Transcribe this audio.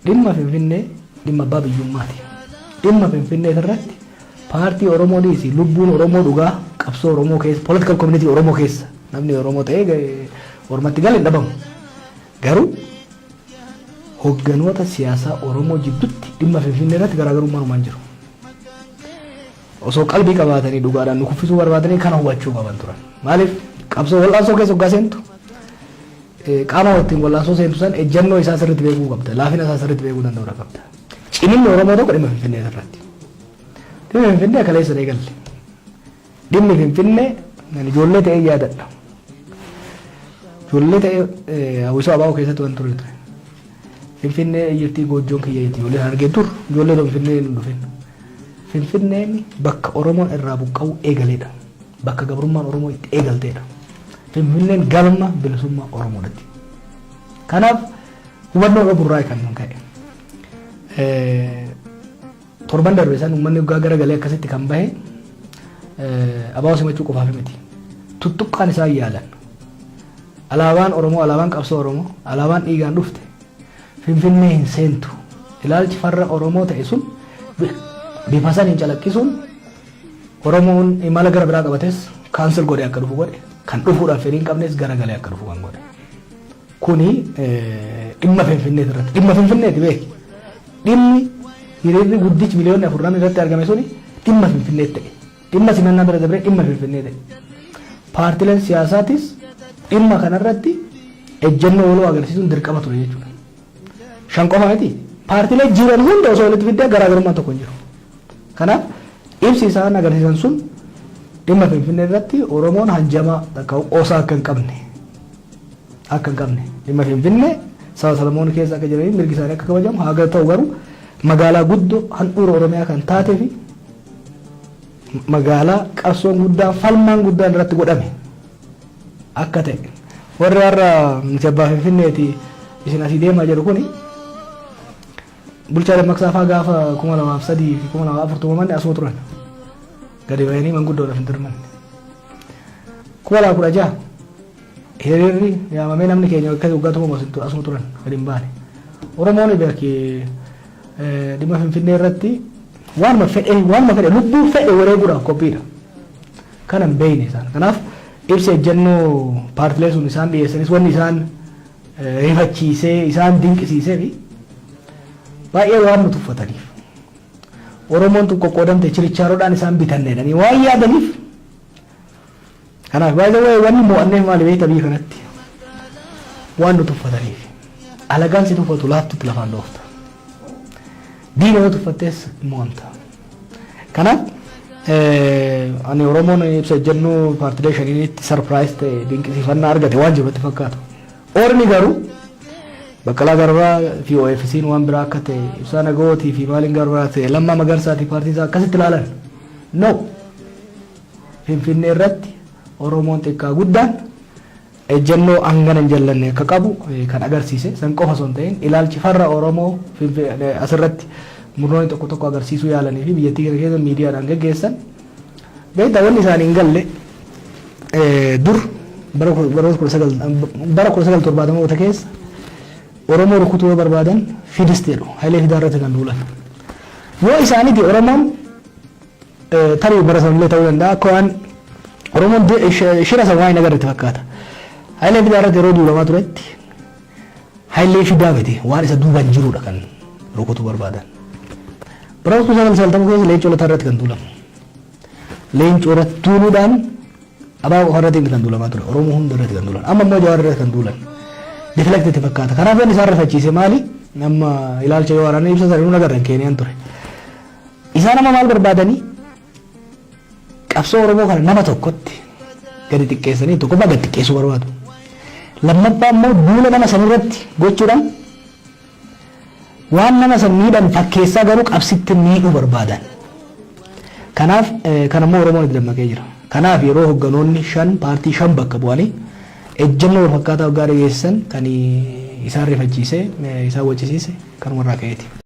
dhimma Finfinnee dhimma abbaa biyyummaati. Dhimma Finfinnee irratti paartii Oromoo dhiisi lubbuun Oromoo dhugaa qabsoo Oromoo keessa political community Oromoo keessa namni Oromoo ta'ee ormatti galee dhabamu. Garuu hogganoota siyaasaa Oromoo jidduutti dhimma Finfinnee irratti garaagarummaan jiru. Osoo qalbii qabaatanii dhugaadhaan nu kuffisuu barbaadanii kana hubachuu qaban turan. Maaliif qabsoo wal'aansoo keessa hoggaa seentu qaama waliin wal'aansoo seentu san ejjennoo isaa sirriitti beekuu qabda. Laafina isaa sirriitti beekuu danda'uu qabda. Ciminni Oromoo tokko dhimma Finfinnee irratti. Dhimma Finfinnee kaleessa eegalle. Dhimmi Finfinnee ijoollee ta'ee yaadadha. Ijoollee ta'ee hawwisoo abaaboo keessatti waan ture ture. Finfinnee iyyattii goojjoon kiyyaatti ijoollee argee tur ijoollee Finfinnee hin dhufin. Finfinneen bakka Oromoon irraa buqqa'u eegaleedha. Bakka gabrummaan Oromoo itti eegalteedha. Finfinneen galma bilisummaa Oromoodhaati. Kanaaf hubannoo irra burraa kan ka'e. Torban darbe san uummanni gara galee akkasitti kan bahe abaaboo simachuu qofaaf miti. Tuttuqqaan isaa yaalan. Alaabaan Oromoo, alaabaan qabsoo Oromoo, alaabaan dhiigaan dhufte Finfinnee hin seentu. Ilaalchi farra Oromoo ta'e sun bifa saniin calaqqisuun Oromoon imala gara biraa qabates kaansel godhe akka dhufu godhe kan dhufuudhaaf fedhiin qabnes gara galee akka dhufu kan godhe. Kuni dhimma Finfinnee irratti dhimma Finfinneeti beeki. Dhimmi hiriirri guddichi miliyoonni 4 irratti argame suni dhimma Finfinnee ta'e. Dhimma simannaa bira dabree dhimma Finfinnee ta'e. Paartileen siyaasaatis dhimma kanarratti ejjennoo waloo agarsiisuun dirqama ture jechuudha. Shan qofa miti. Paartilee jiran hunda osoo walitti fiddee garaagarummaa tokko hin jiru. Kanaaf ibsi isaan agarsiisan sun dhimma Finfinnee irratti Oromoon hanjama takka qoosaa akka hin qabne dhimma Finfinnee saba Salamoon keessa akka jiranii mirgi isaanii akka kabajamu haa ta'u garuu magaalaa guddoo handhuura Oromiyaa kan taatee fi magaalaa qabsoon guddaan falmaan guddaan irratti godhame akka ta'e warri har'a abbaa Finfinneeti isin asii deemaa jiru kuni bulchaa dammaqsaafaa gaafa 2003 fi 2004 tumamanni asuma turan gadi bahanii manguddoodhaaf hin dirmanne 2016 hiriirri yaamamee namni keenya akka waggaa tumamu asuma turan gadi hin baane Oromoon beekee dhimma Finfinnee irratti waanuma fedhe lubbuu fedhe wareeguudhaaf qophiidha kana hin beekne isaan kanaaf ibsa ejjennoo paartilee sun isaan dhiyeessanis wanni isaan rifachiisee isaan dinqisiisee fi baay'ee waan nu tuffataniif Oromoon tun qoqqoodamte chirichaaroodhaan isaan bitanneedhanii waan yaadaniif kanaaf baay'ee wanni mo'anneef maali beekta biyya kanatti waan nu tuffataniif alagaan si tuffatu laaftutti lafaan dhoofta diina yoo tuffattees mo'amta kanaaf ani Oromoon ibsa ejjennoo paartilee shaniinitti sarpiraayis ta'e dinqisiifannaa argate waan jirutti fakkaatu ormi garuu Baqqalaa Garbaa fi OFC'n waan biraa akka ta'e ibsaa nagootii fi maaliin Garbaa ta'e Lammaa Magarsaati paartii isaa akkasitti ilaalan no Finfinnee irratti Oromoon xiqqaa guddaan ejjennoo hangana hin jallanne akka qabu kan agarsiise san qofa osoo hin ta'in ilaalchi farra Oromoo asirratti murnoonni tokko tokko agarsiisuu yaalanii fi biyyattii kana keessa miidiyaadhaan gaggeessan beektaa wanni isaanii hin galle dur bara 1970 keessa Oromoo rukutuu barbaadan fidisteedha Hayilee Fidaa irratti kan duulan yoo isaaniiti Oromoon tarii bara sanillee ta'uu danda'a akka waan Oromoon shira san waan hin agarreetti fakkaata Hayilee Fidaa irratti yeroo duulamaa turetti Hayilee Fidaa miti waan isa duubaan jiruudha kan rukutuu barbaadan bara 1990 keessa Leencoo Lataa irratti kan duulamu Leencoo irratti duuluudhaan abaaboo qofa irratti kan duulamaa ture Oromoo hunda irratti kan duulan amma immoo Jawaar irratti kan duulan deflected fakkaata kanaaf inni isaan rifachiise maali nama ilaalcha yoo waraana ibsa sana nuun agarran Keeniyaan ture isaan amma maal barbaadanii qabsoo Oromoo kana nama tokkotti gadi xiqqeessanii tokkoffaa gadi xiqqeessuu barbaadu lammaffaa immoo duula nama sanirratti gochuudhaan waan nama san miidhan fakkeessaa garuu qabsitti miidhuu barbaadan kanaaf kanammoo Oromoon itti dammaqee jira kanaaf yeroo hogganoonni paartii 5 bakka bu'anii ejjennoo fakkaataa gaarii geessan kan isaan rifachiise isaan wachisiise kan warraa ka'eeti.